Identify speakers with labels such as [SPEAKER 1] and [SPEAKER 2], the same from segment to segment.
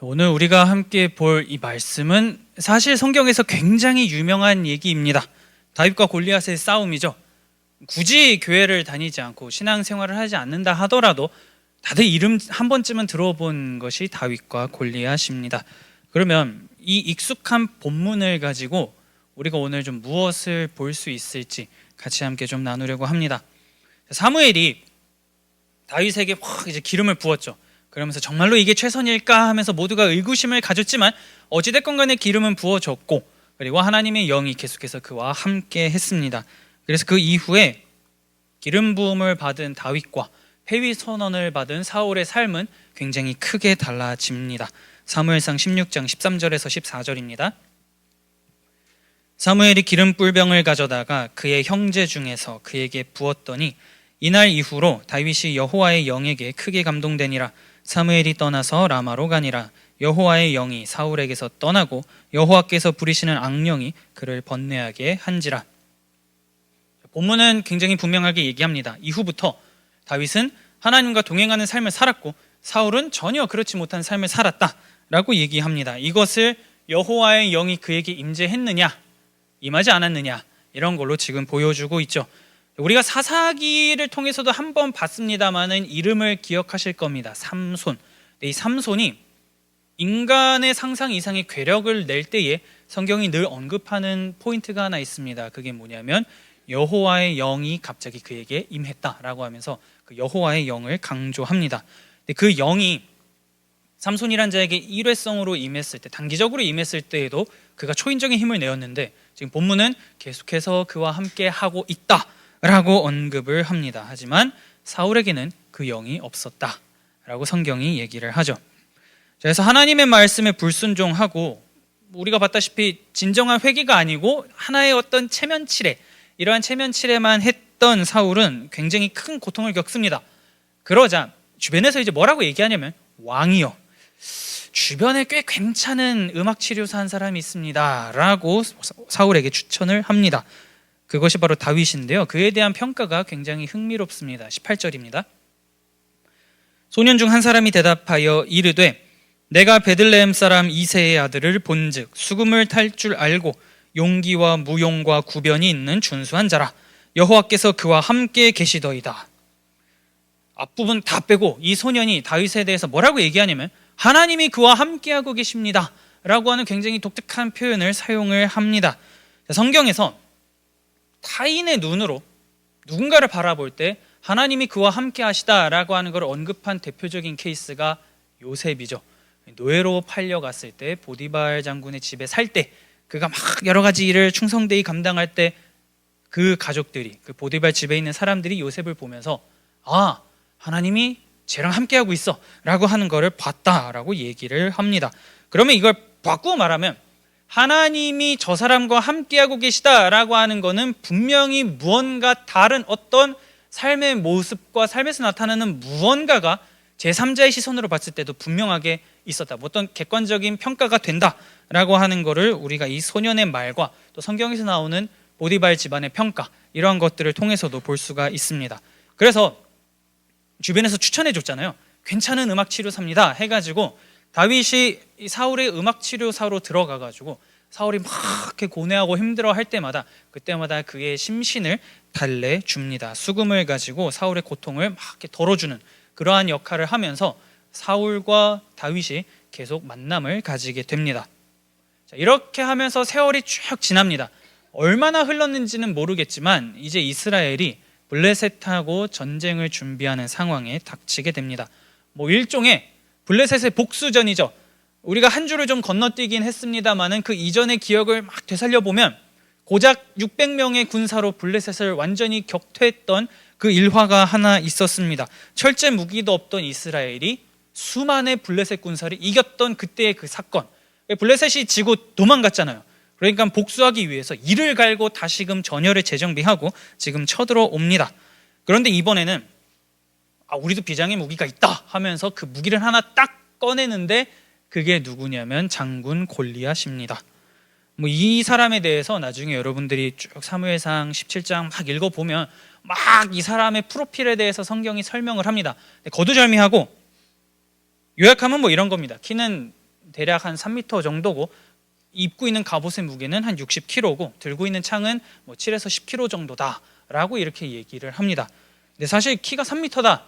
[SPEAKER 1] 오늘 우리가 함께 볼 이 말씀은 사실 성경에서 굉장히 유명한 얘기입니다. 다윗과 골리앗의 싸움이죠. 굳이 교회를 다니지 않고 신앙생활을 하지 않는다 하더라도 다들 이름 한 번쯤은 들어본 것이 다윗과 골리앗입니다. 그러면 이 익숙한 본문을 가지고 우리가 오늘 좀 무엇을 볼 수 있을지 같이 함께 좀 나누려고 합니다. 사무엘이 다윗에게 확 이제 기름을 부었죠. 그러면서 정말로 이게 최선일까 하면서 모두가 의구심을 가졌지만 어찌됐건 간에 기름은 부어졌고, 그리고 하나님의 영이 계속해서 그와 함께 했습니다. 그래서 그 이후에 기름 부음을 받은 다윗과 회위 선언을 받은 사울의 삶은 굉장히 크게 달라집니다. 사무엘상 16장 13절에서 14절입니다. 사무엘이 기름 뿔병을 가져다가 그의 형제 중에서 그에게 부었더니 이날 이후로 다윗이 여호와의 영에게 크게 감동되니라. 사무엘이 떠나서 라마로 가니라. 여호와의 영이 사울에게서 떠나고 여호와께서 부리시는 악령이 그를 번뇌하게 한지라. 본문은 굉장히 분명하게 얘기합니다. 이후부터 다윗은 하나님과 동행하는 삶을 살았고 사울은 전혀 그렇지 못한 삶을 살았다라고 얘기합니다. 이것을 여호와의 영이 그에게 임재했느냐, 임하지 않았느냐, 이런 걸로 지금 보여주고 있죠. 우리가 사사기를 통해서도 한번 봤습니다마는 이름을 기억하실 겁니다. 삼손. 이 삼손이 인간의 상상 이상의 괴력을 낼 때에 성경이 늘 언급하는 포인트가 하나 있습니다. 그게 뭐냐면 여호와의 영이 갑자기 그에게 임했다라고 하면서 그 여호와의 영을 강조합니다. 근데 그 영이 삼손이란 자에게 일회성으로 임했을 때, 단기적으로 임했을 때에도 그가 초인적인 힘을 내었는데 지금 본문은 계속해서 그와 함께 하고 있다 라고 언급을 합니다. 하지만 사울에게는 그 영이 없었다 라고 성경이 얘기를 하죠. 그래서 하나님의 말씀에 불순종하고 우리가 봤다시피 진정한 회개가 아니고 하나의 어떤 체면치레, 이러한 체면치레만 했던 사울은 굉장히 큰 고통을 겪습니다. 그러자 주변에서 이제 뭐라고 얘기하냐면, 왕이요, 주변에 꽤 괜찮은 음악치료사 한 사람이 있습니다 라고 사울에게 추천을 합니다. 그것이 바로 다윗인데요. 그에 대한 평가가 굉장히 흥미롭습니다. 18절입니다. 소년 중 한 사람이 대답하여 이르되 내가 베들레헴 사람 이새의 아들을 본즉 수금을 탈 줄 알고 용기와 무용과 구변이 있는 준수한 자라. 여호와께서 그와 함께 계시더이다. 앞부분 다 빼고 이 소년이 다윗에 대해서 뭐라고 얘기하냐면 하나님이 그와 함께하고 계십니다 라고 하는 굉장히 독특한 표현을 사용을 합니다. 성경에서 타인의 눈으로 누군가를 바라볼 때 하나님이 그와 함께 하시다라고 하는 걸 언급한 대표적인 케이스가 요셉이죠. 노예로 팔려갔을 때 보디발 장군의 집에 살 때 그가 막 여러 가지 일을 충성되이 감당할 때 그 가족들이, 그 보디발 집에 있는 사람들이 요셉을 보면서 아, 하나님이 쟤랑 함께하고 있어 라고 하는 거를 봤다라고 얘기를 합니다. 그러면 이걸 바꾸어 말하면 하나님이 저 사람과 함께하고 계시다라고 하는 것은 분명히 무언가 다른 어떤 삶의 모습과 삶에서 나타나는 무언가가 제3자의 시선으로 봤을 때도 분명하게 있었다, 어떤 객관적인 평가가 된다라고 하는 것을 우리가 이 소년의 말과 또 성경에서 나오는 보디발 집안의 평가, 이러한 것들을 통해서도 볼 수가 있습니다. 그래서 주변에서 추천해 줬잖아요. 괜찮은 음악치료사입니다 해가지고 다윗이 사울의 음악치료사로 들어가가지고 사울이 막 이렇게 고뇌하고 힘들어할 때마다 그때마다 그의 심신을 달래줍니다. 수금을 가지고 사울의 고통을 막 이렇게 덜어주는 그러한 역할을 하면서 사울과 다윗이 계속 만남을 가지게 됩니다. 자, 이렇게 하면서 세월이 쭉 지납니다. 얼마나 흘렀는지는 모르겠지만 이제 이스라엘이 블레셋하고 전쟁을 준비하는 상황에 닥치게 됩니다. 뭐 일종의 블레셋의 복수전이죠. 우리가 한 주를 좀 건너뛰긴 했습니다만은 그 이전의 기억을 막 되살려보면 고작 600명의 군사로 블레셋을 완전히 격퇴했던 그 일화가 하나 있었습니다. 철제 무기도 없던 이스라엘이 수만의 블레셋 군사를 이겼던 그때의 그 사건. 블레셋이 지고 도망갔잖아요. 그러니까 복수하기 위해서 이를 갈고 다시금 전열을 재정비하고 지금 쳐들어옵니다. 그런데 이번에는 우리도 비장의 무기가 있다 하면서 그 무기를 하나 딱 꺼내는데 그게 누구냐면 장군 골리앗입니다. 뭐 이 사람에 대해서 나중에 여러분들이 쭉 사무엘상 17장 막 읽어보면 막 이 사람의 프로필에 대해서 성경이 설명을 합니다. 거두절미하고 요약하면 뭐 이런 겁니다. 키는 대략 한 3m 정도고 입고 있는 갑옷의 무게는 한 60kg고 들고 있는 창은 뭐 7에서 10kg 정도다라고 이렇게 얘기를 합니다. 근데 사실 키가 3m다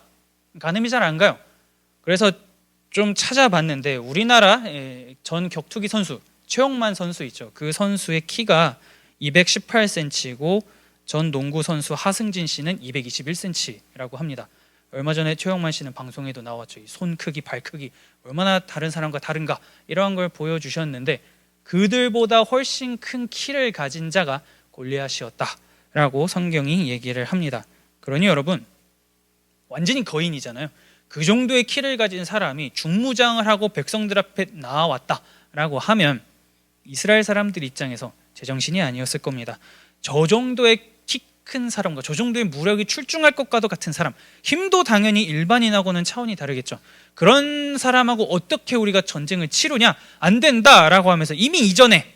[SPEAKER 1] 가늠이 잘 안 가요. 그래서 좀 찾아봤는데 우리나라 전 격투기 선수 최용만 선수 있죠. 그 선수의 키가 218cm고 전 농구 선수 하승진 씨는 221cm라고 합니다. 얼마 전에 최용만 씨는 방송에도 나왔죠. 손 크기, 발 크기 얼마나 다른 사람과 다른가 이러한 걸 보여주셨는데 그들보다 훨씬 큰 키를 가진 자가 골리앗이었다라고 성경이 얘기를 합니다. 그러니 여러분 완전히 거인이잖아요. 그 정도의 키를 가진 사람이 중무장을 하고 백성들 앞에 나와왔다라고 하면 이스라엘 사람들 입장에서 제정신이 아니었을 겁니다. 저 정도의 키 큰 사람과 저 정도의 무력이 출중할 것과도 같은 사람, 힘도 당연히 일반인하고는 차원이 다르겠죠. 그런 사람하고 어떻게 우리가 전쟁을 치르냐? 안 된다라고 하면서 이미 이전에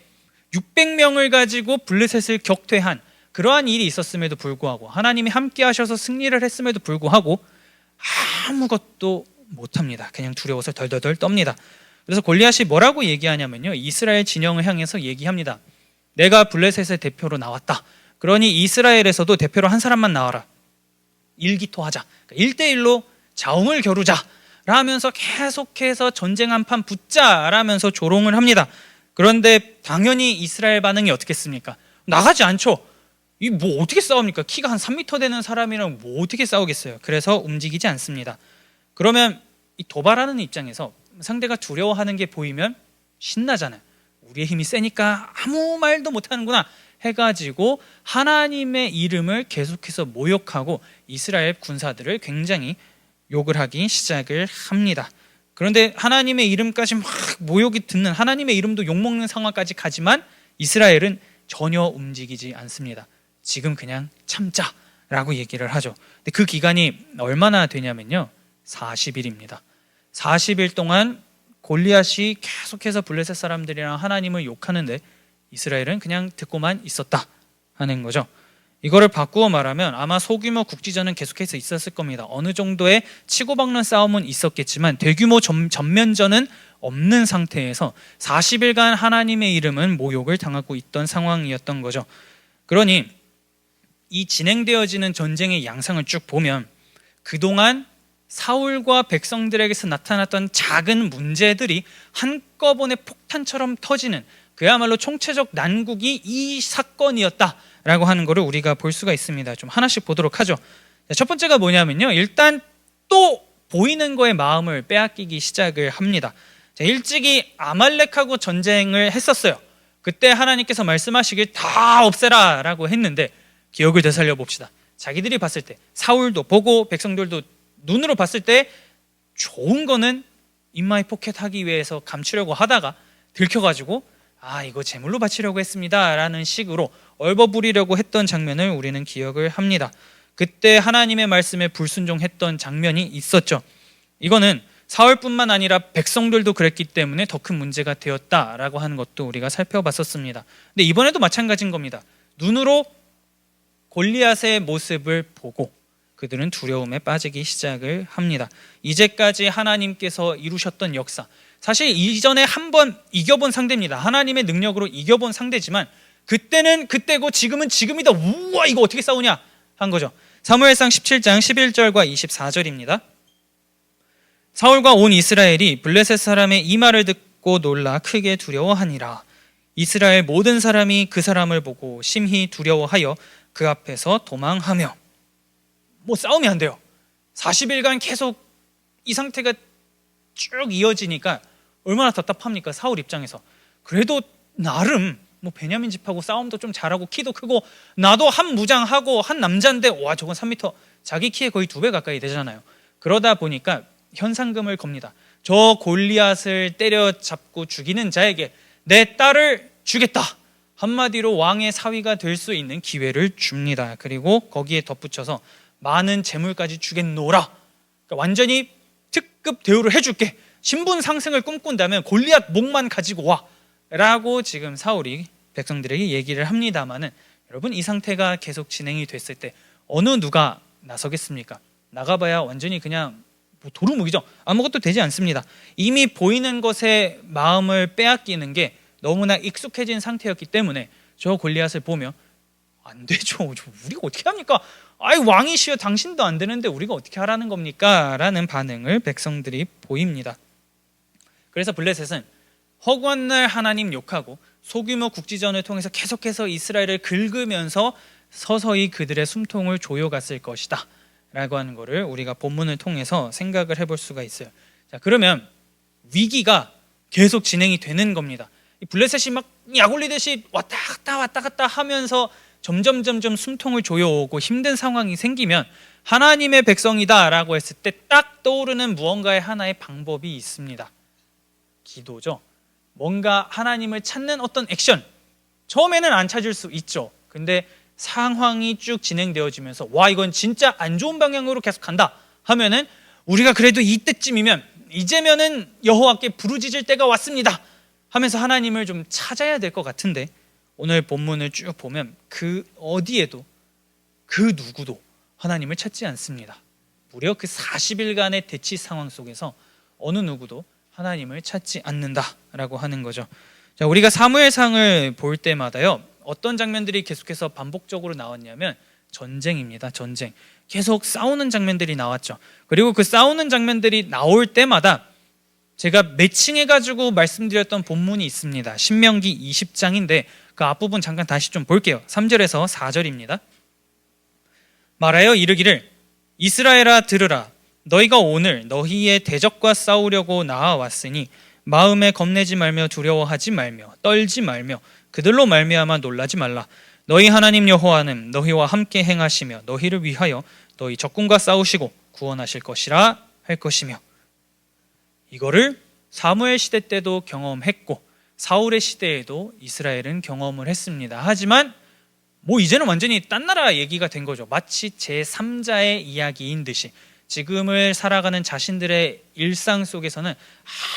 [SPEAKER 1] 600명을 가지고 블레셋을 격퇴한 그러한 일이 있었음에도 불구하고 하나님이 함께 하셔서 승리를 했음에도 불구하고 아무것도 못합니다. 그냥 두려워서 덜덜덜 떱니다. 그래서 골리앗이 뭐라고 얘기하냐면요, 이스라엘 진영을 향해서 얘기합니다. 내가 블레셋의 대표로 나왔다. 그러니 이스라엘에서도 대표로 한 사람만 나와라. 일기토하자. 1대1로 자웅을 겨루자 라면서 계속해서 전쟁 한판 붙자라면서 조롱을 합니다. 그런데 당연히 이스라엘 반응이 어떻겠습니까? 나가지 않죠. 이 뭐 어떻게 싸웁니까? 키가 한 3m 되는 사람이랑 뭐 어떻게 싸우겠어요? 그래서 움직이지 않습니다. 그러면 이 도발하는 입장에서 상대가 두려워하는 게 보이면 신나잖아요. 우리의 힘이 세니까 아무 말도 못하는구나 해가지고 하나님의 이름을 계속해서 모욕하고 이스라엘 군사들을 굉장히 욕을 하기 시작을 합니다. 그런데 하나님의 이름까지 막 모욕이 듣는, 하나님의 이름도 욕먹는 상황까지 가지만 이스라엘은 전혀 움직이지 않습니다. 지금 그냥 참자라고 얘기를 하죠. 근데 그 기간이 얼마나 되냐면요, 40일입니다. 40일 동안 골리앗이 계속해서 블레셋 사람들이랑 하나님을 욕하는데 이스라엘은 그냥 듣고만 있었다 하는 거죠. 이거를 바꾸어 말하면 아마 소규모 국지전은 계속해서 있었을 겁니다. 어느 정도의 치고박는 싸움은 있었겠지만 대규모 전면전은 없는 상태에서 40일간 하나님의 이름은 모욕을 당하고 있던 상황이었던 거죠. 그러니 이 진행되어지는 전쟁의 양상을 쭉 보면 그동안 사울과 백성들에게서 나타났던 작은 문제들이 한꺼번에 폭탄처럼 터지는 그야말로 총체적 난국이 이 사건이었다라고 하는 것을 우리가 볼 수가 있습니다. 좀 하나씩 보도록 하죠. 첫 번째가 뭐냐면요, 일단 또 보이는 거에 마음을 빼앗기기 시작을 합니다. 일찍이 아말렉하고 전쟁을 했었어요. 그때 하나님께서 말씀하시길 다 없애라 라고 했는데 기억을 되살려 봅시다. 자기들이 봤을 때 사울도 보고 백성들도 눈으로 봤을 때 좋은 거는 인마이 포켓하기 위해서 감추려고 하다가 들켜가지고 이거 제물로 바치려고 했습니다 라는 식으로 얼버무리려고 했던 장면을 우리는 기억을 합니다. 그때 하나님의 말씀에 불순종했던 장면이 있었죠. 이거는 사울뿐만 아니라 백성들도 그랬기 때문에 더 큰 문제가 되었다라고 하는 것도 우리가 살펴봤었습니다. 근데 이번에도 마찬가지인 겁니다. 눈으로 골리앗의 모습을 보고 그들은 두려움에 빠지기 시작을 합니다. 이제까지 하나님께서 이루셨던 역사, 사실 이전에 한번 이겨본 상대입니다. 하나님의 능력으로 이겨본 상대지만 그때는 그때고 지금은 지금이다. 우와, 이거 어떻게 싸우냐 한 거죠. 사무엘상 17장 11절과 24절입니다. 사울과 온 이스라엘이 블레셋 사람의 이 말을 듣고 놀라 크게 두려워하니라. 이스라엘 모든 사람이 그 사람을 보고 심히 두려워하여 그 앞에서 도망하며. 뭐 싸움이 안 돼요. 40일간 계속 이 상태가 쭉 이어지니까 얼마나 답답합니까, 사울 입장에서. 그래도 나름 뭐 베냐민 집하고 싸움도 좀 잘하고 키도 크고 나도 한 무장하고 한 남자인데 와, 저건 3m, 자기 키에 거의 2배 가까이 되잖아요. 그러다 보니까 현상금을 겁니다. 저 골리앗을 때려잡고 죽이는 자에게 내 딸을 주겠다. 한마디로 왕의 사위가 될 수 있는 기회를 줍니다. 그리고 거기에 덧붙여서 많은 재물까지 주겠노라. 그러니까 완전히 특급 대우를 해줄게. 신분 상승을 꿈꾼다면 골리앗 목만 가지고 와 라고 지금 사울이 백성들에게 얘기를 합니다마는, 여러분 이 상태가 계속 진행이 됐을 때 어느 누가 나서겠습니까? 나가봐야 완전히 그냥 뭐 도루묵이죠. 아무것도 되지 않습니다. 이미 보이는 것에 마음을 빼앗기는 게 너무나 익숙해진 상태였기 때문에 저 골리앗을 보며 안 되죠. 우리가 어떻게 합니까? 아이, 왕이시여 당신도 안 되는데 우리가 어떻게 하라는 겁니까? 라는 반응을 백성들이 보입니다. 그래서 블레셋은 허구한 날 하나님 욕하고 소규모 국지전을 통해서 계속해서 이스라엘을 긁으면서 서서히 그들의 숨통을 조여갔을 것이다 라고 하는 것을 우리가 본문을 통해서 생각을 해볼 수가 있어요. 자, 그러면 위기가 계속 진행이 되는 겁니다. 이 블레셋이 막 약올리듯이 왔다 갔다 하면서 점점 숨통을 조여오고 힘든 상황이 생기면 하나님의 백성이다라고 했을 때 딱 떠오르는 무언가의 하나의 방법이 있습니다. 기도죠. 뭔가 하나님을 찾는 어떤 액션. 처음에는 안 찾을 수 있죠. 근데 상황이 쭉 진행되어지면서 와, 이건 진짜 안 좋은 방향으로 계속 간다 하면은 우리가 그래도 이때쯤이면 이제면은 여호와께 부르짖을 때가 왔습니다 하면서 하나님을 좀 찾아야 될 것 같은데, 오늘 본문을 쭉 보면 그 어디에도 그 누구도 하나님을 찾지 않습니다. 무려 그 40일간의 대치 상황 속에서 어느 누구도 하나님을 찾지 않는다라고 하는 거죠. 자, 우리가 사무엘상을 볼 때마다요, 어떤 장면들이 계속해서 반복적으로 나왔냐면 전쟁입니다. 전쟁. 계속 싸우는 장면들이 나왔죠. 그리고 그 싸우는 장면들이 나올 때마다 제가 매칭해가지고 말씀드렸던 본문이 있습니다. 신명기 20장인데 그 앞부분 잠깐 다시 좀 볼게요. 3절에서 4절입니다. 말하여 이르기를 이스라엘아 들으라. 너희가 오늘 너희의 대적과 싸우려고 나아왔으니 마음에 겁내지 말며 두려워하지 말며 떨지 말며 그들로 말미암아 놀라지 말라. 너희 하나님 여호와는 너희와 함께 행하시며 너희를 위하여 너희 적군과 싸우시고 구원하실 것이라 할 것이며. 이거를 사무엘 시대 때도 경험했고 사울의 시대에도 이스라엘은 경험을 했습니다. 하지만 뭐 이제는 완전히 딴 나라 얘기가 된 거죠. 마치 제3자의 이야기인 듯이 지금을 살아가는 자신들의 일상 속에서는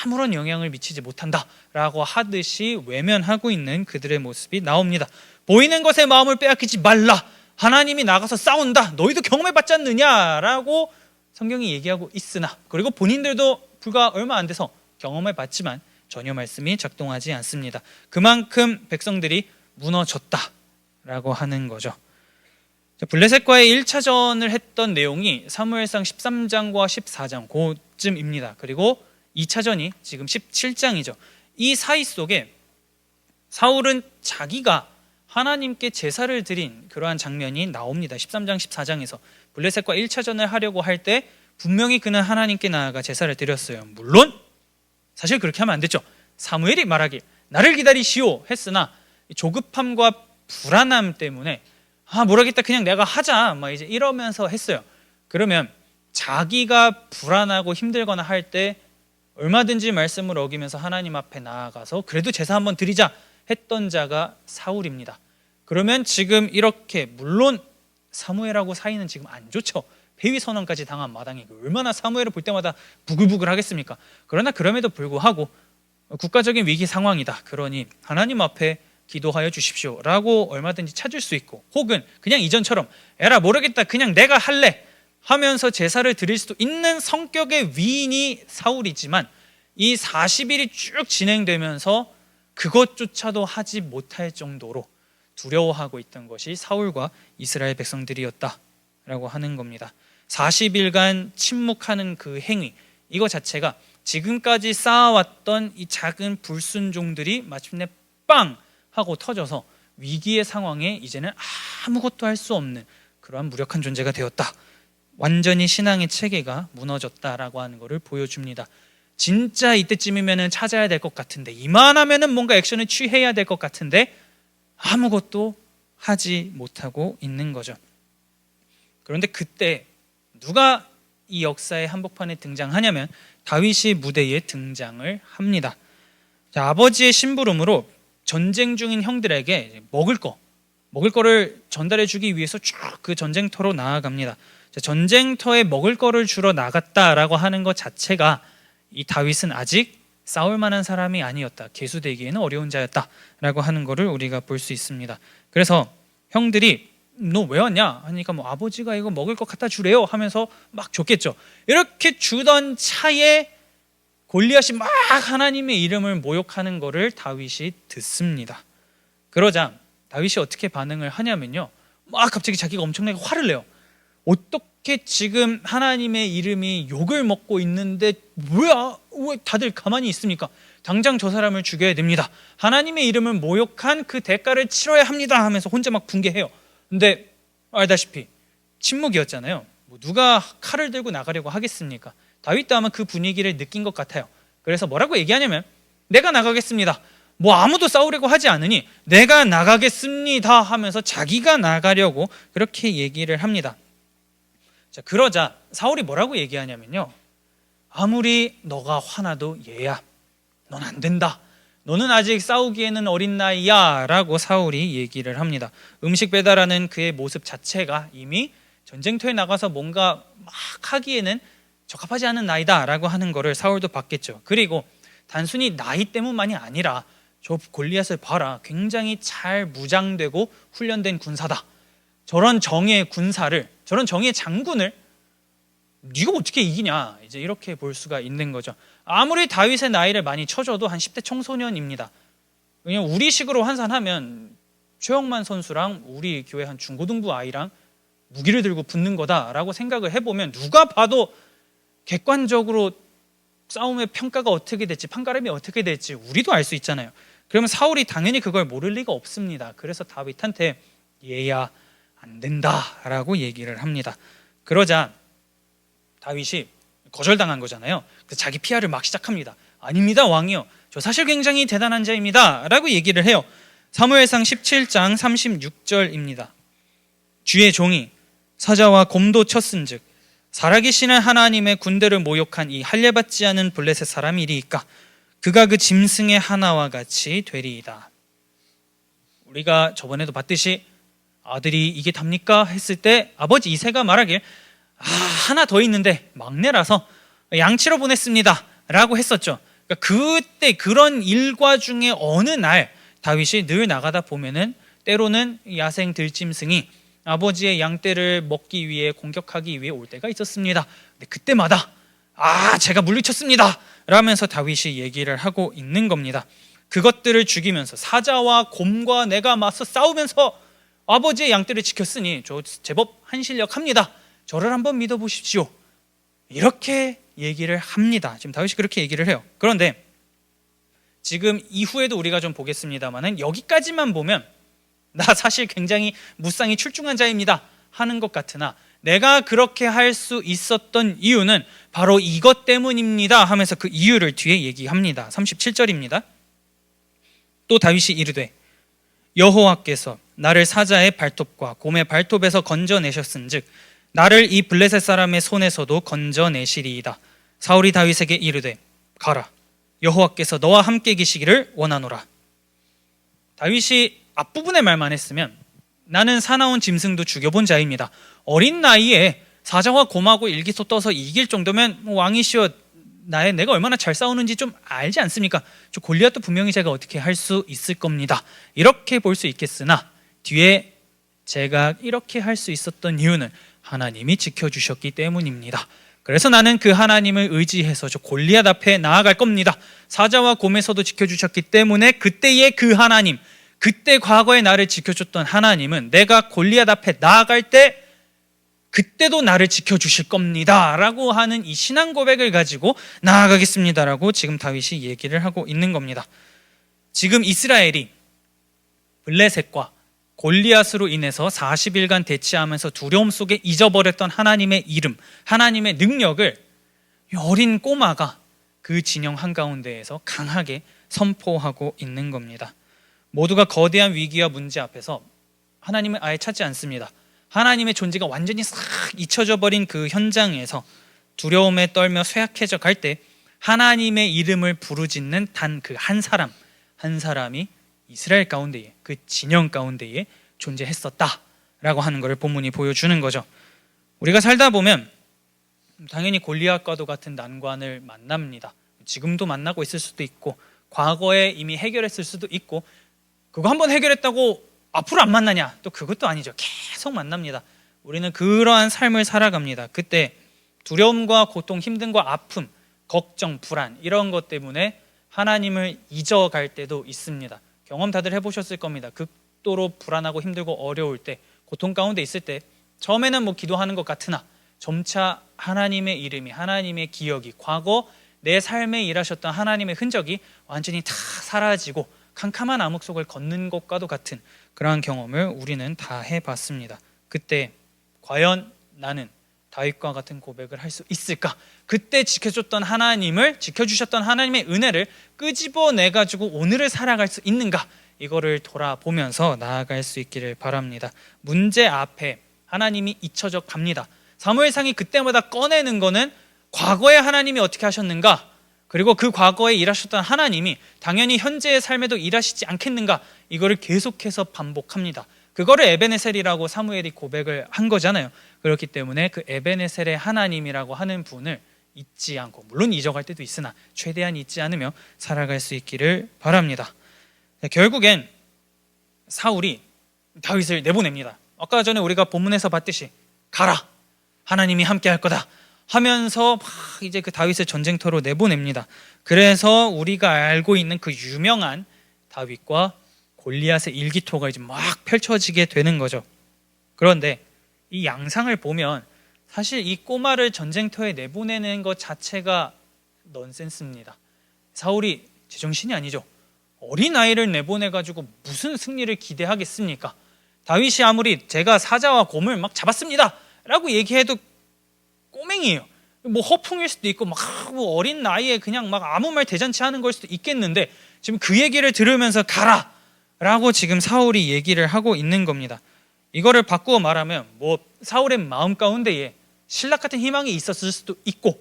[SPEAKER 1] 아무런 영향을 미치지 못한다라고 하듯이 외면하고 있는 그들의 모습이 나옵니다. 보이는 것에 마음을 빼앗기지 말라. 하나님이 나가서 싸운다. 너희도 경험해봤지 않느냐라고 성경이 얘기하고 있으나, 그리고 본인들도 불과 얼마 안 돼서 경험해봤지만 전혀 말씀이 작동하지 않습니다. 그만큼 백성들이 무너졌다라고 하는 거죠. 블레셋과의 1차전을 했던 내용이 사무엘상 13장과 14장 그쯤입니다. 그리고 2차전이 지금 17장이죠. 이 사이 속에 사울은 자기가 하나님께 제사를 드린 그러한 장면이 나옵니다. 13장 14장에서 블레셋과 1차전을 하려고 할 때 분명히 그는 하나님께 나아가 제사를 드렸어요. 물론 사실 그렇게 하면 안 됐죠. 사무엘이 말하길 나를 기다리시오 했으나 조급함과 불안함 때문에 모르겠다 그냥 내가 하자 막 이제 이러면서 했어요. 그러면 자기가 불안하고 힘들거나 할 때 얼마든지 말씀을 어기면서 하나님 앞에 나아가서 그래도 제사 한번 드리자 했던 자가 사울입니다. 그러면 지금 이렇게, 물론 사무엘하고 사이는 지금 안 좋죠. 폐위 선언까지 당한 마당에 얼마나 사무엘을 볼 때마다 부글부글 하겠습니까? 그러나 그럼에도 불구하고 국가적인 위기 상황이다. 그러니 하나님 앞에 기도하여 주십시오 라고 얼마든지 찾을 수 있고, 혹은 그냥 이전처럼 에라 모르겠다 그냥 내가 할래 하면서 제사를 드릴 수도 있는 성격의 위인이 사울이지만, 이 40일이 쭉 진행되면서 그것조차도 하지 못할 정도로 두려워하고 있던 것이 사울과 이스라엘 백성들이었다라고 하는 겁니다. 40일간 침묵하는 그 행위, 이거 자체가 지금까지 쌓아왔던 이 작은 불순종들이 마침내 빵 하고 터져서 위기의 상황에 이제는 아무것도 할 수 없는 그러한 무력한 존재가 되었다. 완전히 신앙의 체계가 무너졌다라고 하는 것을 보여줍니다. 진짜 이때쯤이면 찾아야 될 것 같은데, 이만하면 뭔가 액션을 취해야 될 것 같은데 아무것도 하지 못하고 있는 거죠. 그런데 그때 누가 이 역사의 한복판에 등장하냐면 다윗이 무대에 등장을 합니다. 자, 아버지의 심부름으로 전쟁 중인 형들에게 먹을 거를 전달해 주기 위해서 쭉 그 전쟁터로 나아갑니다. 자, 전쟁터에 먹을 거를 주러 나갔다라고 하는 것 자체가 이 다윗은 아직 싸울 만한 사람이 아니었다, 계수되기에는 어려운 자였다라고 하는 것을 우리가 볼 수 있습니다. 그래서 형들이 너 왜 왔냐 하니까 뭐 아버지가 이거 먹을 거 갖다 주래요 하면서 막 줬겠죠. 이렇게 주던 차에 골리앗이 막 하나님의 이름을 모욕하는 거를 다윗이 듣습니다. 그러자 다윗이 어떻게 반응을 하냐면요, 막 갑자기 자기가 엄청나게 화를 내요. 어떻게 지금 하나님의 이름이 욕을 먹고 있는데 뭐야, 왜 다들 가만히 있습니까? 당장 저 사람을 죽여야 됩니다. 하나님의 이름을 모욕한 그 대가를 치러야 합니다 하면서 혼자 막 붕괴해요. 근데 알다시피 침묵이었잖아요. 뭐 누가 칼을 들고 나가려고 하겠습니까? 다윗도 아마 그 분위기를 느낀 것 같아요. 그래서 뭐라고 얘기하냐면, 내가 나가겠습니다. 뭐 아무도 싸우려고 하지 않으니 내가 나가겠습니다 하면서 자기가 나가려고 그렇게 얘기를 합니다. 자, 그러자 사울이 뭐라고 얘기하냐면요, 아무리 너가 화나도 얘야, 넌 안 된다. 너는 아직 싸우기에는 어린 나이야 라고 사울이 얘기를 합니다. 음식 배달하는 그의 모습 자체가 이미 전쟁터에 나가서 뭔가 막 하기에는 적합하지 않은 나이다 라고 하는 거를 사울도 봤겠죠. 그리고 단순히 나이 때문만이 아니라 저 골리앗을 봐라, 굉장히 잘 무장되고 훈련된 군사다. 저런 정예의 군사를, 저런 정예의 장군을 네가 어떻게 이기냐, 이제 이렇게 볼 수가 있는 거죠. 아무리 다윗의 나이를 많이 쳐줘도 한 10대 청소년입니다. 왜냐면 우리식으로 환산하면 최영만 선수랑 우리 교회 한 중고등부 아이랑 무기를 들고 붙는 거다라고 생각을 해보면 누가 봐도 객관적으로 싸움의 평가가 어떻게 될지, 판가름이 어떻게 될지 우리도 알 수 있잖아요. 그러면 사울이 당연히 그걸 모를 리가 없습니다. 그래서 다윗한테 얘야 안 된다라고 얘기를 합니다. 그러자 다윗이 거절당한 거잖아요. 그래서 자기 피아를 막 시작합니다. 아닙니다 왕이요, 저 사실 굉장히 대단한 자입니다 라고 얘기를 해요. 사무엘상 17장 36절입니다. 주의 종이 사자와 곰도 쳤은즉 살아계시는 하나님의 군대를 모욕한 이 할례받지 않은 블레셋 사람이리이까 그가 그 짐승의 하나와 같이 되리이다. 우리가 저번에도 봤듯이 아들이 이게 답니까 했을 때 아버지 이새가 말하길, 하나 더 있는데 막내라서 양치러 보냈습니다 라고 했었죠. 그러니까 그때 그런 일과 중에 어느 날 다윗이 늘 나가다 보면은 때로는 야생 들짐승이 아버지의 양떼를 먹기 위해, 공격하기 위해 올 때가 있었습니다. 근데 그때마다 제가 물리쳤습니다 라면서 다윗이 얘기를 하고 있는 겁니다. 그것들을 죽이면서 사자와 곰과 내가 맞서 싸우면서 아버지의 양떼를 지켰으니 저 제법 한실력합니다. 저를 한번 믿어보십시오. 이렇게 얘기를 합니다. 지금 다윗이 그렇게 얘기를 해요. 그런데 지금 이후에도 우리가 좀 보겠습니다만은 여기까지만 보면 나 사실 굉장히 무쌍이 출중한 자입니다 하는 것 같으나, 내가 그렇게 할 수 있었던 이유는 바로 이것 때문입니다 하면서 그 이유를 뒤에 얘기합니다. 37절입니다. 또 다윗이 이르되 여호와께서 나를 사자의 발톱과 곰의 발톱에서 건져내셨은즉 나를 이 블레셋 사람의 손에서도 건져내시리이다. 사울이 다윗에게 이르되 가라, 여호와께서 너와 함께 계시기를 원하노라. 다윗이 앞부분의 말만 했으면 나는 사나운 짐승도 죽여본 자입니다, 어린 나이에 사자와 곰하고 일기소 떠서 이길 정도면 왕이시여 내가 얼마나 잘 싸우는지 좀 알지 않습니까? 저 골리앗도 분명히 제가 어떻게 할 수 있을 겁니다, 이렇게 볼 수 있겠으나 뒤에 제가 이렇게 할 수 있었던 이유는 하나님이 지켜주셨기 때문입니다. 그래서 나는 그 하나님을 의지해서 저 골리앗 앞에 나아갈 겁니다. 사자와 곰에서도 지켜주셨기 때문에 그때의 그 하나님, 그때 과거에 나를 지켜줬던 하나님은 내가 골리앗 앞에 나아갈 때 그때도 나를 지켜주실 겁니다 라고 하는 이 신앙 고백을 가지고 나아가겠습니다 라고 지금 다윗이 얘기를 하고 있는 겁니다. 지금 이스라엘이 블레셋과 골리앗으로 인해서 40일간 대치하면서 두려움 속에 잊어버렸던 하나님의 이름, 하나님의 능력을 어린 꼬마가 그 진영 한가운데에서 강하게 선포하고 있는 겁니다. 모두가 거대한 위기와 문제 앞에서 하나님을 아예 찾지 않습니다. 하나님의 존재가 완전히 싹 잊혀져 버린 그 현장에서 두려움에 떨며 쇠약해져 갈 때 하나님의 이름을 부르짖는 단 그 한 사람이 이스라엘 가운데에, 그 진영 가운데에 존재했었다라고 하는 것을 본문이 보여주는 거죠. 우리가 살다 보면 당연히 골리앗과도 같은 난관을 만납니다. 지금도 만나고 있을 수도 있고 과거에 이미 해결했을 수도 있고, 그거 한번 해결했다고 앞으로 안 만나냐? 또 그것도 아니죠. 계속 만납니다. 우리는 그러한 삶을 살아갑니다. 그때 두려움과 고통, 힘듦과 아픔, 걱정, 불안 이런 것 때문에 하나님을 잊어갈 때도 있습니다. 경험 다들 해보셨을 겁니다. 극도로 불안하고 힘들고 어려울 때, 고통 가운데 있을 때 처음에는 뭐 기도하는 것 같으나 점차 하나님의 이름이, 하나님의 기억이, 과거 내 삶에 일하셨던 하나님의 흔적이 완전히 다 사라지고 캄캄한 암흑 속을 걷는 것과도 같은 그러한 경험을 우리는 다 해봤습니다. 그때 과연 나는 다윗과 같은 고백을 할 수 있을까? 그때 지켜주셨던 하나님의 은혜를 끄집어내가지고 오늘을 살아갈 수 있는가? 이거를 돌아보면서 나아갈 수 있기를 바랍니다. 문제 앞에 하나님이 잊혀져 갑니다. 사무엘상이 그때마다 꺼내는 거는 과거에 하나님이 어떻게 하셨는가, 그리고 그 과거에 일하셨던 하나님이 당연히 현재의 삶에도 일하시지 않겠는가, 이거를 계속해서 반복합니다. 그거를 에베네셀이라고 사무엘이 고백을 한 거잖아요. 그렇기 때문에 그 에베네셀의 하나님이라고 하는 분을 잊지 않고, 물론 잊어갈 때도 있으나 최대한 잊지 않으며 살아갈 수 있기를 바랍니다. 결국엔 사울이 다윗을 내보냅니다. 아까 전에 우리가 본문에서 봤듯이 가라, 하나님이 함께 할 거다 하면서 막 이제 그 다윗을 전쟁터로 내보냅니다. 그래서 우리가 알고 있는 그 유명한 다윗과 골리앗의 일기토가 이제 막 펼쳐지게 되는 거죠. 그런데 이 양상을 보면 사실 이 꼬마를 전쟁터에 내보내는 것 자체가 넌센스입니다. 사울이 제정신이 아니죠. 어린아이를 내보내가지고 무슨 승리를 기대하겠습니까? 다윗이 아무리 제가 사자와 곰을 막 잡았습니다 라고 얘기해도 꼬맹이에요. 뭐 허풍일 수도 있고 뭐 어린 나이에 그냥 막 아무 말 대잔치 하는 걸 수도 있겠는데, 지금 그 얘기를 들으면서 가라 라고 지금 사울이 얘기를 하고 있는 겁니다. 이거를 바꾸어 말하면 뭐 사울의 마음 가운데에 신락 같은 희망이 있었을 수도 있고,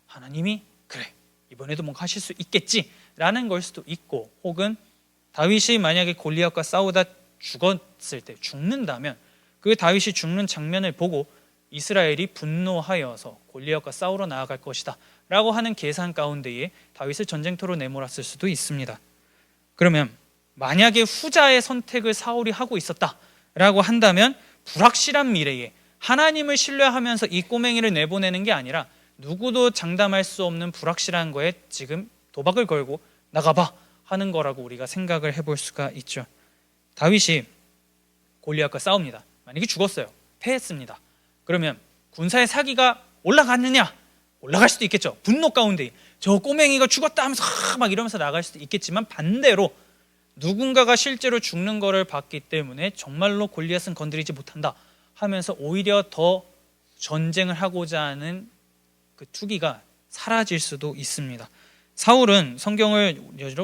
[SPEAKER 1] 하나님이 그래 이번에도 뭔가 하실 수 있겠지 라는 걸 수도 있고, 혹은 다윗이 만약에 골리앗과 싸우다 죽는다면 그 다윗이 죽는 장면을 보고 이스라엘이 분노하여서 골리앗과 싸우러 나아갈 것이다 라고 하는 계산 가운데에 다윗을 전쟁터로 내몰았을 수도 있습니다. 그러면 만약에 후자의 선택을 사울이 하고 있었다라고 한다면 불확실한 미래에 하나님을 신뢰하면서 이 꼬맹이를 내보내는 게 아니라 누구도 장담할 수 없는 불확실한 거에 지금 도박을 걸고 나가봐 하는 거라고 우리가 생각을 해볼 수가 있죠. 다윗이 골리앗과 싸웁니다. 만약에 죽었어요. 패했습니다. 그러면 군사의 사기가 올라갔느냐? 올라갈 수도 있겠죠. 분노 가운데 저 꼬맹이가 죽었다 하면서 막 이러면서 나갈 수도 있겠지만, 반대로 누군가가 실제로 죽는 거를 봤기 때문에 정말로 골리앗은 건드리지 못한다 하면서 오히려 더 전쟁을 하고자 하는 그 투기가 사라질 수도 있습니다. 사울은 성경을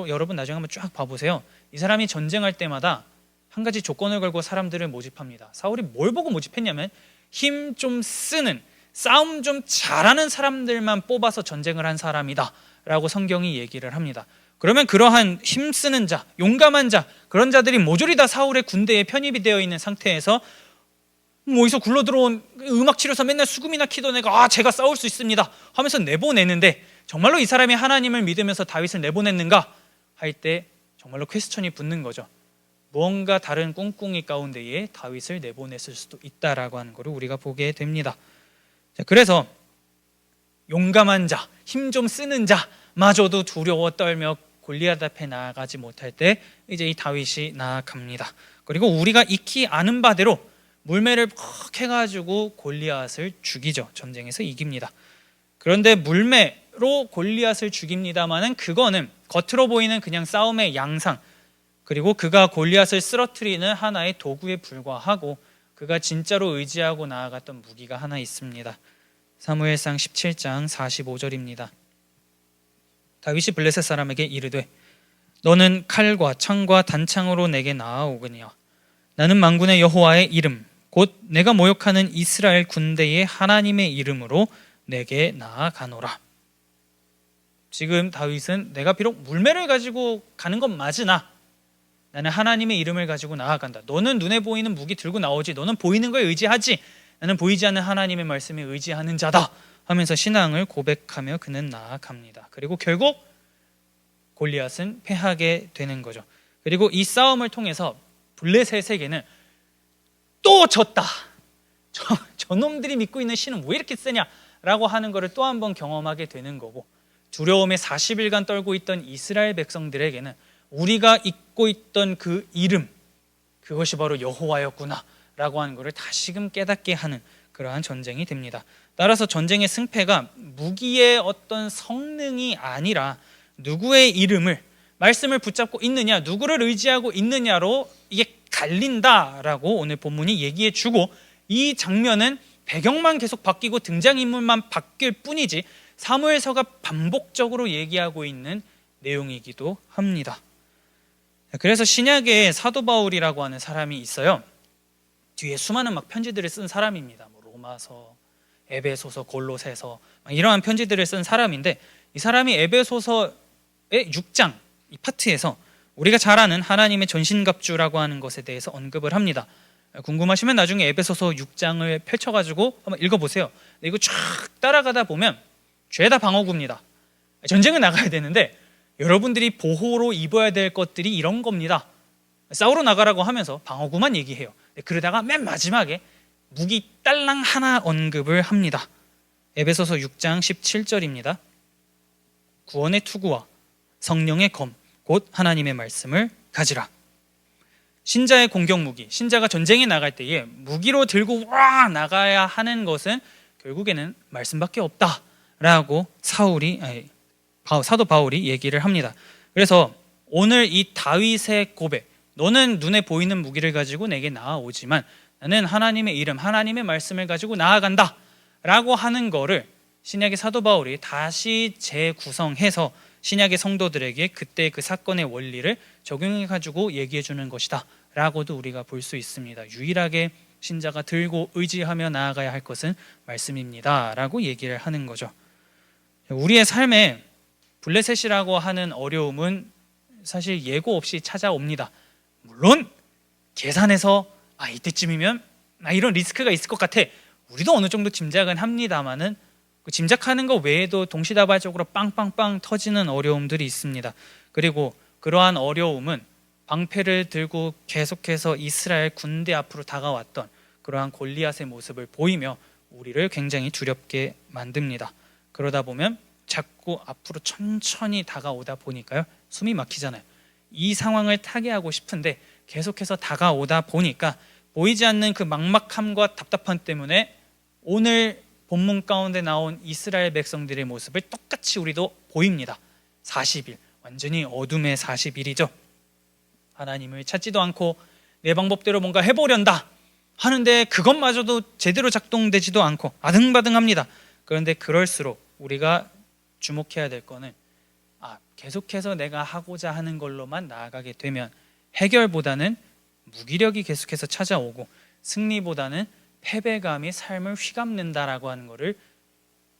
[SPEAKER 1] 여러분 나중에 한번 쫙 봐보세요. 이 사람이 전쟁할 때마다 한 가지 조건을 걸고 사람들을 모집합니다. 사울이 뭘 보고 모집했냐면 힘 좀 쓰는, 싸움 좀 잘하는 사람들만 뽑아서 전쟁을 한 사람이다 라고 성경이 얘기를 합니다. 그러면 그러한 힘쓰는 자, 용감한 자, 그런 자들이 모조리 다 사울의 군대에 편입이 되어 있는 상태에서 어디서 굴러들어온 음악치료사 맨날 수금이나 키던 애가 제가 싸울 수 있습니다 하면서 내보내는데, 정말로 이 사람이 하나님을 믿으면서 다윗을 내보냈는가 할 때 정말로 퀘스천이 붙는 거죠. 무언가 다른 꿍꿍이 가운데에 다윗을 내보냈을 수도 있다라고 하는 것을 우리가 보게 됩니다. 그래서 용감한 자, 힘 좀 쓰는 자마저도 두려워 떨며 골리앗 앞에 나아가지 못할 때 이제 이 다윗이 나아갑니다. 그리고 우리가 익히 아는 바대로 물매를 퍽 해가지고 골리앗을 죽이죠. 전쟁에서 이깁니다. 그런데 물매로 골리앗을 죽입니다마는 그거는 겉으로 보이는 그냥 싸움의 양상, 그리고 그가 골리앗을 쓰러뜨리는 하나의 도구에 불과하고, 그가 진짜로 의지하고 나아갔던 무기가 하나 있습니다. 사무엘상 17장 45절입니다. 다윗이 블레셋 사람에게 이르되 너는 칼과 창과 단창으로 내게 나아오거니와 나는 만군의 여호와의 이름 곧 내가 모욕하는 이스라엘 군대의 하나님의 이름으로 내게 나아가노라. 지금 다윗은 내가 비록 물매를 가지고 가는 건 맞으나 나는 하나님의 이름을 가지고 나아간다. 너는 눈에 보이는 무기 들고 나오지, 너는 보이는 거에 의지하지, 나는 보이지 않는 하나님의 말씀에 의지하는 자다 하면서 신앙을 고백하며 그는 나아갑니다. 그리고 결국 골리앗은 패하게 되는 거죠. 그리고 이 싸움을 통해서 블레셋에게는 또 졌다. 저놈들이 믿고 있는 신은 왜 이렇게 세냐라고 하는 것을 또 한 번 경험하게 되는 거고, 두려움에 40일간 떨고 있던 이스라엘 백성들에게는 우리가 잊고 있던 그 이름, 그것이 바로 여호와였구나 라고 하는 것을 다시금 깨닫게 하는 그러한 전쟁이 됩니다. 따라서 전쟁의 승패가 무기의 어떤 성능이 아니라 누구의 이름을, 말씀을 붙잡고 있느냐, 누구를 의지하고 있느냐로 이게 갈린다라고 오늘 본문이 얘기해 주고, 이 장면은 배경만 계속 바뀌고 등장인물만 바뀔 뿐이지 사무엘서가 반복적으로 얘기하고 있는 내용이기도 합니다. 그래서 신약에 사도 바울이라고 하는 사람이 있어요. 뒤에 수많은 막 편지들을 쓴 사람입니다. 뭐 로마서, 에베소서, 골로새서 이러한 편지들을 쓴 사람인데, 이 사람이 에베소서의 6장 이 파트에서 우리가 잘 아는 하나님의 전신갑주라고 하는 것에 대해서 언급을 합니다. 궁금하시면 나중에 에베소서 6장을 펼쳐가지고 한번 읽어보세요. 이거 쫙 따라가다 보면 죄다 방어구입니다. 전쟁을 나가야 되는데 여러분들이 보호로 입어야 될 것들이 이런 겁니다. 싸우러 나가라고 하면서 방어구만 얘기해요. 그러다가 맨 마지막에 무기 딸랑 하나 언급을 합니다. 에베소서 6장 17절입니다. 구원의 투구와 성령의 검, 곧 하나님의 말씀을 가지라. 신자의 공격 무기, 신자가 전쟁에 나갈 때에 무기로 들고 나가야 하는 것은 결국에는 말씀밖에 없다라고 사도 바울이 얘기를 합니다. 그래서 오늘 이 다윗의 고백, 너는 눈에 보이는 무기를 가지고 내게 나아오지만 나는 하나님의 이름, 하나님의 말씀을 가지고 나아간다 라고 하는 거를 신약의 사도 바울이 다시 재구성해서 신약의 성도들에게 그때 그 사건의 원리를 적용해가지고 얘기해 주는 것이다 라고도 우리가 볼 수 있습니다. 유일하게 신자가 들고 의지하며 나아가야 할 것은 말씀입니다 라고 얘기를 하는 거죠. 우리의 삶에 블레셋이라고 하는 어려움은 사실 예고 없이 찾아옵니다. 물론 계산해서 이때쯤이면 이런 리스크가 있을 것 같아, 우리도 어느 정도 짐작은 합니다만은 그 짐작하는 것 외에도 동시다발적으로 빵빵빵 터지는 어려움들이 있습니다. 그리고 그러한 어려움은 방패를 들고 계속해서 이스라엘 군대 앞으로 다가왔던 그러한 골리앗의 모습을 보이며 우리를 굉장히 두렵게 만듭니다. 그러다 보면 자꾸 앞으로 천천히 다가오다 보니까요, 숨이 막히잖아요. 이 상황을 타개하고 싶은데 계속해서 다가오다 보니까 보이지 않는 그 막막함과 답답함 때문에 오늘 본문 가운데 나온 이스라엘 백성들의 모습을 똑같이 우리도 보입니다. 40일, 완전히 어둠의 40일이죠. 하나님을 찾지도 않고 내 방법대로 뭔가 해보련다 하는데 그것마저도 제대로 작동되지도 않고 아등바등합니다. 그런데 그럴수록 우리가 주목해야 될 거는 계속해서 내가 하고자 하는 걸로만 나아가게 되면 해결보다는 무기력이 계속해서 찾아오고 승리보다는 패배감이 삶을 휘감는다라고 하는 것을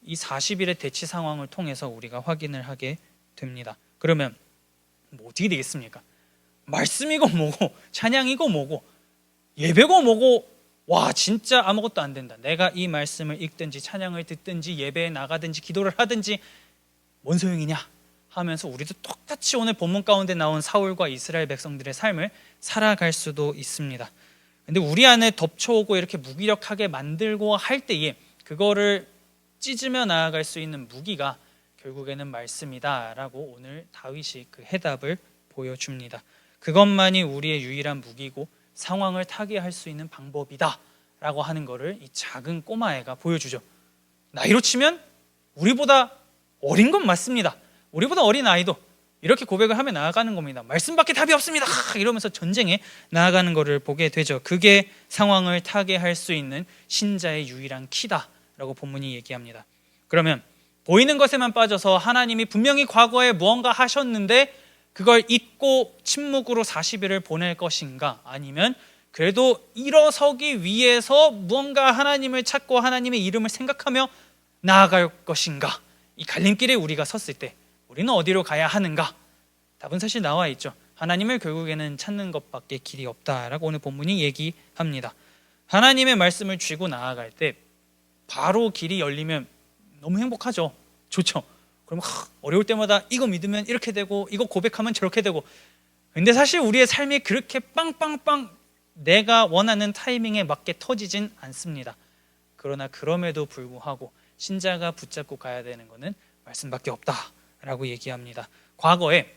[SPEAKER 1] 이 40일의 대치 상황을 통해서 우리가 확인을 하게 됩니다. 그러면 뭐 어떻게 되겠습니까? 말씀이고 뭐고 찬양이고 뭐고 예배고 뭐고 진짜 아무것도 안 된다. 내가 이 말씀을 읽든지 찬양을 듣든지 예배에 나가든지 기도를 하든지 뭔 소용이냐 하면서 우리도 똑같이 오늘 본문 가운데 나온 사울과 이스라엘 백성들의 삶을 살아갈 수도 있습니다. 근데 우리 안에 덮쳐오고 이렇게 무기력하게 만들고 할 때에 그거를 찢으며 나아갈 수 있는 무기가 결국에는 말씀이다라고 오늘 다윗이 그 해답을 보여줍니다. 그것만이 우리의 유일한 무기고 상황을 타개할 수 있는 방법이다라고 하는 것을 이 작은 꼬마애가 보여주죠. 나이로 치면 우리보다 어린 건 맞습니다. 우리보다 어린 아이도 이렇게 고백을 하며 나아가는 겁니다. 말씀밖에 답이 없습니다 이러면서 전쟁에 나아가는 것을 보게 되죠. 그게 상황을 타개할 수 있는 신자의 유일한 키다라고 본문이 얘기합니다. 그러면 보이는 것에만 빠져서 하나님이 분명히 과거에 무언가 하셨는데 그걸 잊고 침묵으로 40일을 보낼 것인가, 아니면 그래도 일어서기 위해서 무언가 하나님을 찾고 하나님의 이름을 생각하며 나아갈 것인가, 이 갈림길에 우리가 섰을 때 우리는 어디로 가야 하는가? 답은 사실 나와 있죠. 하나님을 결국에는 찾는 것밖에 길이 없다라고 오늘 본문이 얘기합니다. 하나님의 말씀을 쥐고 나아갈 때 바로 길이 열리면 너무 행복하죠. 좋죠. 그럼 어려울 때마다 이거 믿으면 이렇게 되고 이거 고백하면 저렇게 되고 근데 사실 우리의 삶이 그렇게 빵빵빵 내가 원하는 타이밍에 맞게 터지진 않습니다. 그러나 그럼에도 불구하고 신자가 붙잡고 가야 되는 것은 말씀밖에 없다라고 얘기합니다. 과거에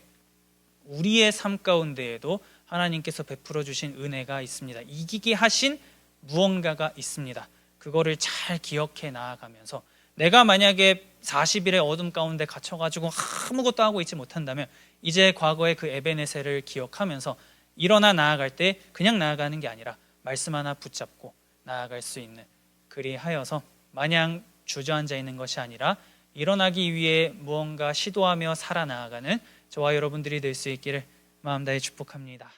[SPEAKER 1] 우리의 삶 가운데에도 하나님께서 베풀어 주신 은혜가 있습니다. 이기게 하신 무언가가 있습니다. 그거를 잘 기억해 나아가면서 내가 만약에 40일의 어둠 가운데 갇혀가지고 아무것도 하고 있지 못한다면 이제 과거의 그 에베네셀을 기억하면서 일어나 나아갈 때 그냥 나아가는 게 아니라 말씀 하나 붙잡고 나아갈 수 있는, 그리하여서 마냥 주저앉아 있는 것이 아니라 일어나기 위해 무언가 시도하며 살아나가는 저와 여러분들이 될 수 있기를 마음 다해 축복합니다.